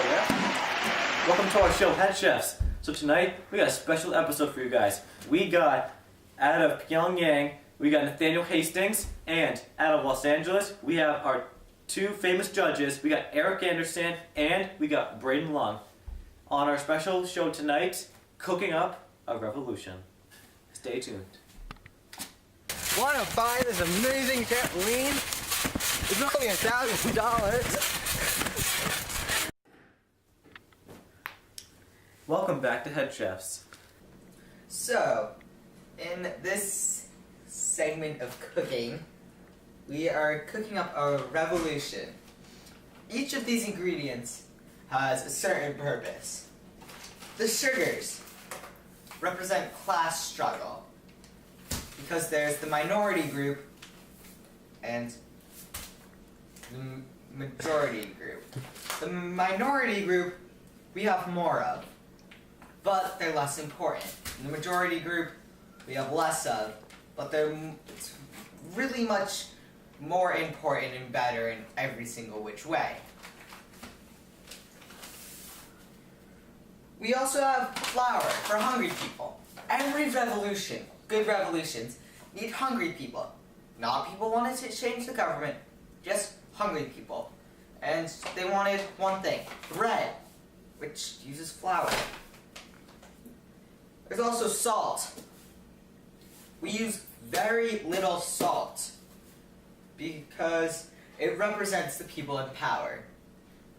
yeah. Welcome to our show, Head Chefs. So tonight, we got a special episode for you guys. We got, out of Pyongyang, we got Nathaniel Hastings, and out of Los Angeles, we have our two famous judges. We got Eric Anderson, and we got Braden Long. On our special show tonight, cooking up a revolution. Stay tuned. Want to buy this amazing trampoline? It's only $1,000. Welcome back to Head Chefs. So, in this segment of cooking, we are cooking up a revolution. Each of these ingredients has a certain purpose. The sugars represent class struggle because there's the minority group and the majority group. The minority group we have more of, but they're less important. In the majority group we have less of, but it's really much more important and better in every single which way. We also have flour for hungry people. Every revolution, good revolutions, need hungry people. Not people wanting to change the government, just hungry people. And they wanted one thing, bread, which uses flour. There's also salt. We use very little salt because it represents the people in power.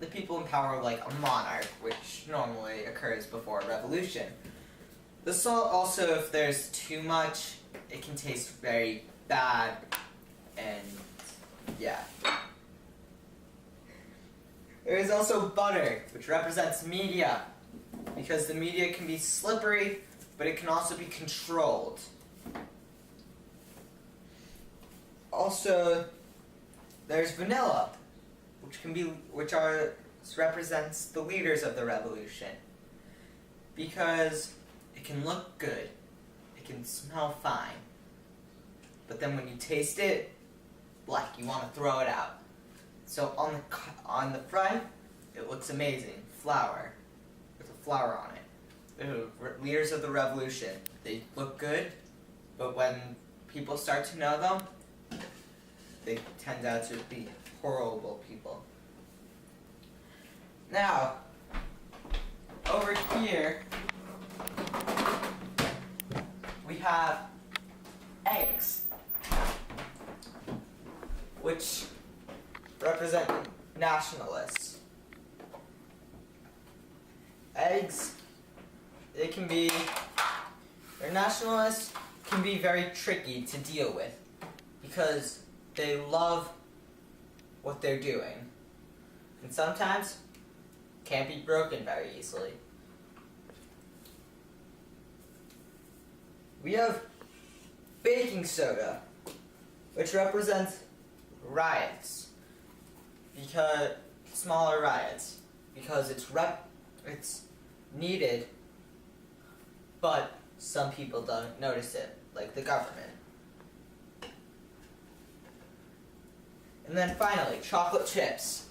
The people in power are like a monarch, which normally occurs before a revolution. The salt also, if there's too much, it can taste very bad, and yeah. There is also butter, which represents media, because the media can be slippery, but it can also be controlled. Also, there's vanilla, which represents the leaders of the revolution, because it can look good, it can smell fine, but then when you taste it, you want to throw it out. So on the front, it looks amazing, flour, with a flour on it. The leaders of the revolution, they look good, but when people start to know them, they tend out to be horrible people. Now, over here, we have eggs, which represent nationalists. Eggs, their nationalists can be very tricky to deal with because they love what they're doing, and sometimes can't be broken very easily. We have baking soda, which represents riots, because smaller riots, because it's needed, but some people don't notice it, like the government. And then finally, chocolate chips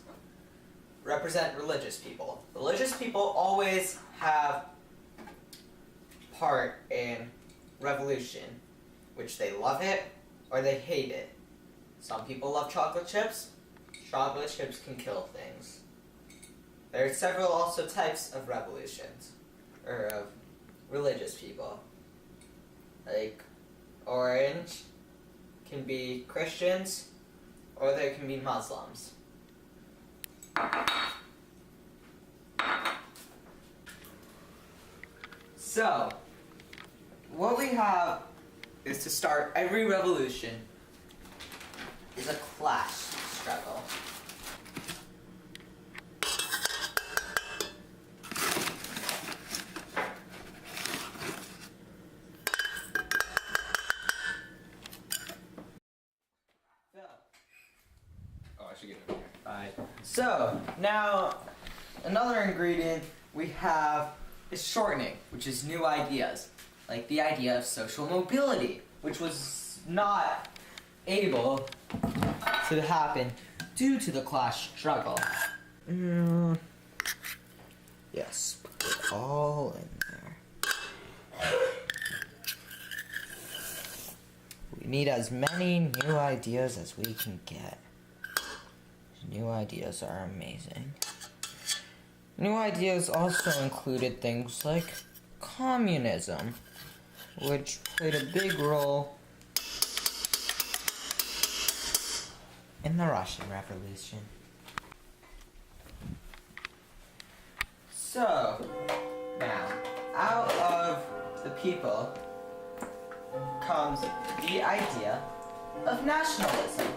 represent religious people. Religious people always have part in revolution, which they love it or they hate it. Some people love chocolate chips. Chocolate chips can kill things. There are several also types of revolutions, or of religious people. Like orange can be Christians, or there can be Muslims. So, what we have is to start every revolution is a class struggle. So, now, another ingredient we have is shortening, which is new ideas, like the idea of social mobility, which was not able to happen due to the class struggle. Yes, put it all in there. We need as many new ideas as we can get. New ideas are amazing. New ideas also included things like communism, which played a big role in the Russian Revolution. So, now, out of the people comes the idea of nationalism,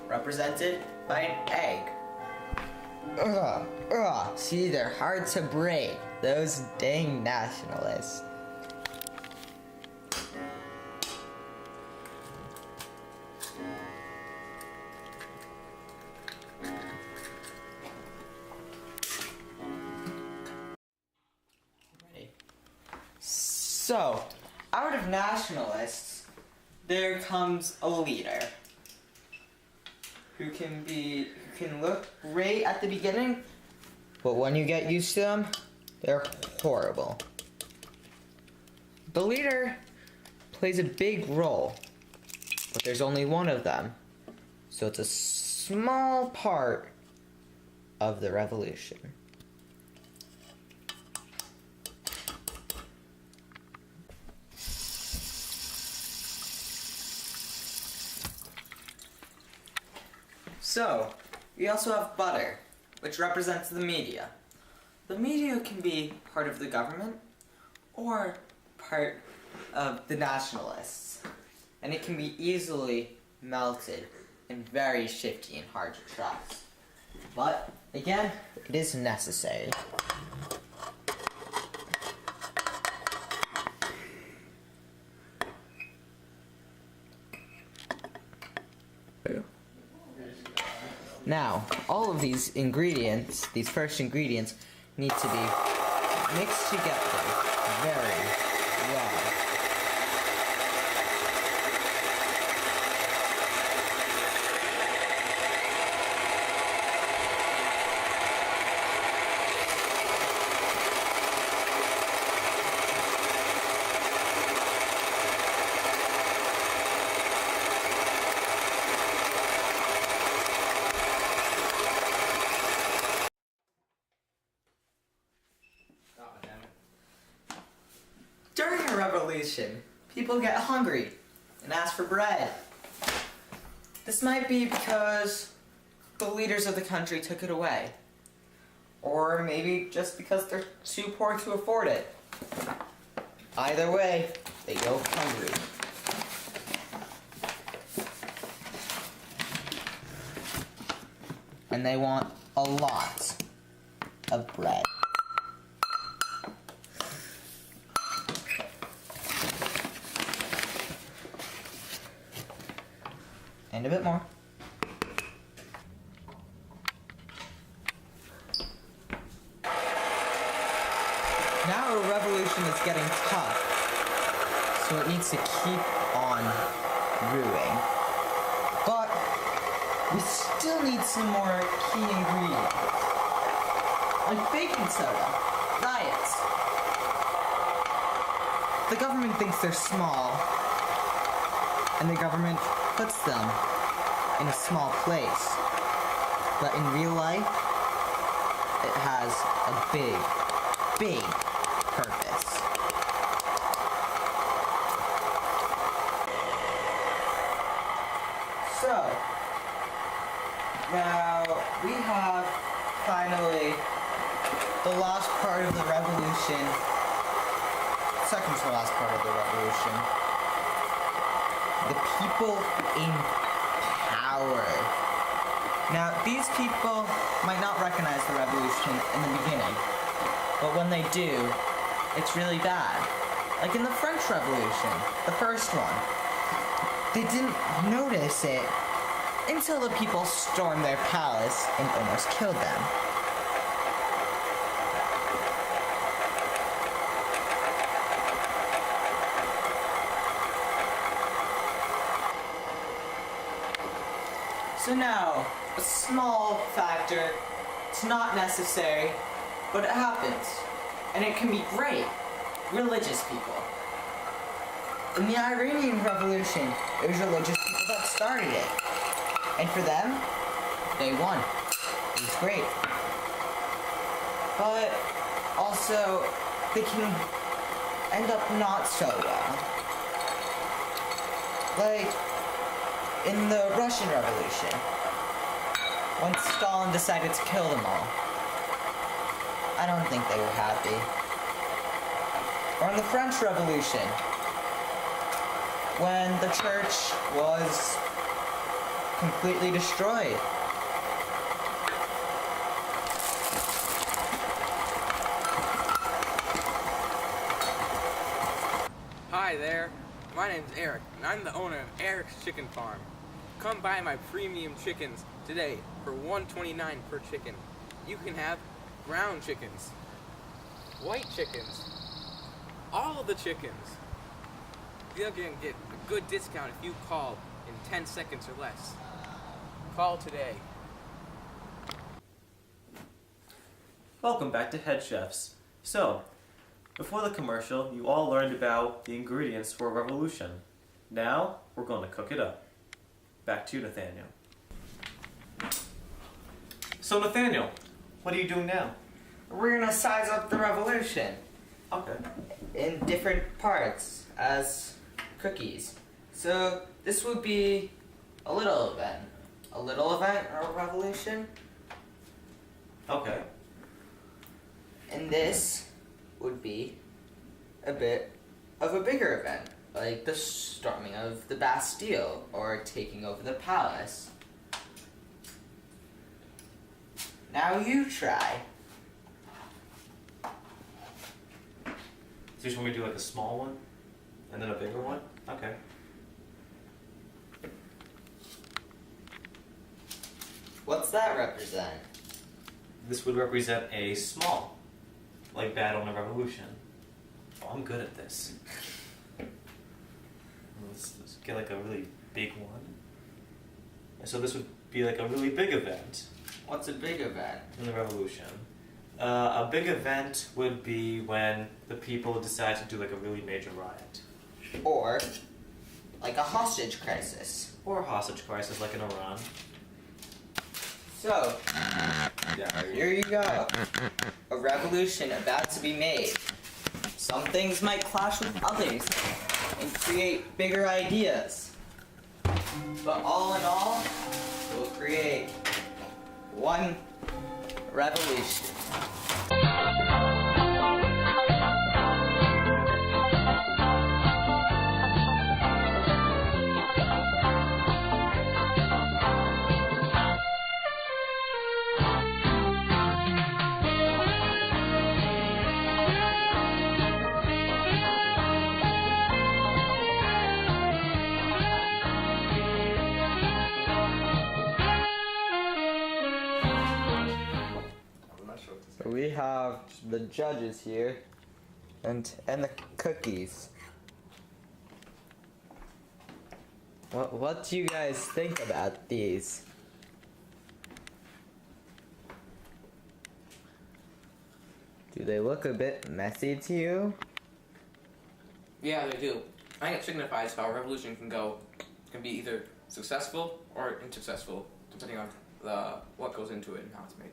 represented by an egg. See, they're hard to break, those dang nationalists. Ready? So, out of nationalists, there comes a leader who can look great at the beginning, but when you get used to them, they're horrible. The leader plays a big role, but there's only one of them, so it's a small part of the revolution. So, we also have butter, which represents the media. The media can be part of the government or part of the nationalists, and it can be easily melted and very shifty and hard to trust. But, again, it is necessary. Now, all of these ingredients, these first ingredients, need to be mixed together very well. During a revolution, people get hungry and ask for bread. This might be because the leaders of the country took it away. Or maybe just because they're too poor to afford it. Either way, they go hungry. And they want a lot of bread. And a bit more. Now a revolution is getting tough, so it needs to keep on brewing. But we still need some more key ingredients, like baking soda, diets. The government thinks they're small, and the government puts them in a small place. But in real life, it has a big, big purpose. So, now we have finally the last part of the revolution, second to last part of the revolution. The people in power. Now, these people might not recognize the revolution in the beginning, but when they do, it's really bad. Like in the French Revolution, the first one. They didn't notice it until the people stormed their palace and almost killed them. So now, a small factor, it's not necessary, but it happens. And it can be great. Religious people. In the Iranian Revolution, it was religious people that started it. And for them, they won. It was great. But also, they can end up not so well. Like, in the Russian Revolution, when Stalin decided to kill them all. I don't think they were happy. Or in the French Revolution, when the church was completely destroyed. Hi there, my name's Eric, and I'm the owner of Eric's Chicken Farm. Come buy my premium chickens today for $1.29 per chicken. You can have brown chickens, white chickens, all of the chickens. You're gonna get a good discount if you call in 10 seconds or less. Call today. Welcome back to Head Chefs. So, before the commercial, you all learned about the ingredients for a revolution. Now, we're going to cook it up. Back to you, Nathaniel. So, Nathaniel, what are you doing now? We're gonna size up the revolution Okay. in different parts as cookies. So this would be a little event. A little event or a revolution. Okay. And this would be a bit of a bigger event, like the storming of the Bastille or taking over the palace. Now you try. So you just want me to do like a small one? And then a bigger one? Okay. What's that represent? This would represent a small, like battle in a revolution. Oh, I'm good at this. Let's get like a really big one. And so this would be like a really big event What's a big event? in the revolution. A big event would be when the people decide to do like a really major riot. Or like a hostage crisis. Or a hostage crisis like in Iran. So, here you go. A revolution about to be made. Some things might clash with others and create bigger ideas. But all in all, we'll create one revolution. We have the judges here and the cookies. What do you guys think about these? Do they look a bit messy to you? Yeah, they do. I think it signifies how a revolution can be either successful or unsuccessful, depending on what goes into it and how it's made.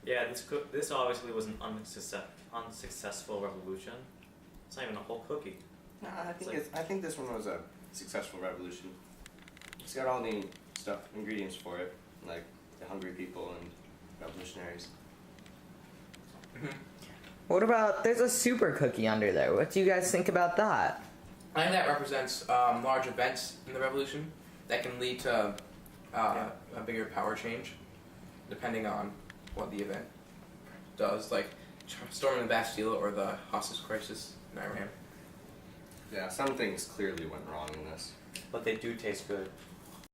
Yeah, this obviously was an unsuccessful revolution. It's not even a whole cookie. No, I think this one was a successful revolution. It's got all the ingredients for it, like the hungry people and revolutionaries. What about, there's a super cookie under there. What do you guys think about that? I think that represents large events in the revolution that can lead to a bigger power change, depending on what the event does, like storming the Bastille or the hostage crisis in Iran. Yeah, some things clearly went wrong in this. But they do taste good.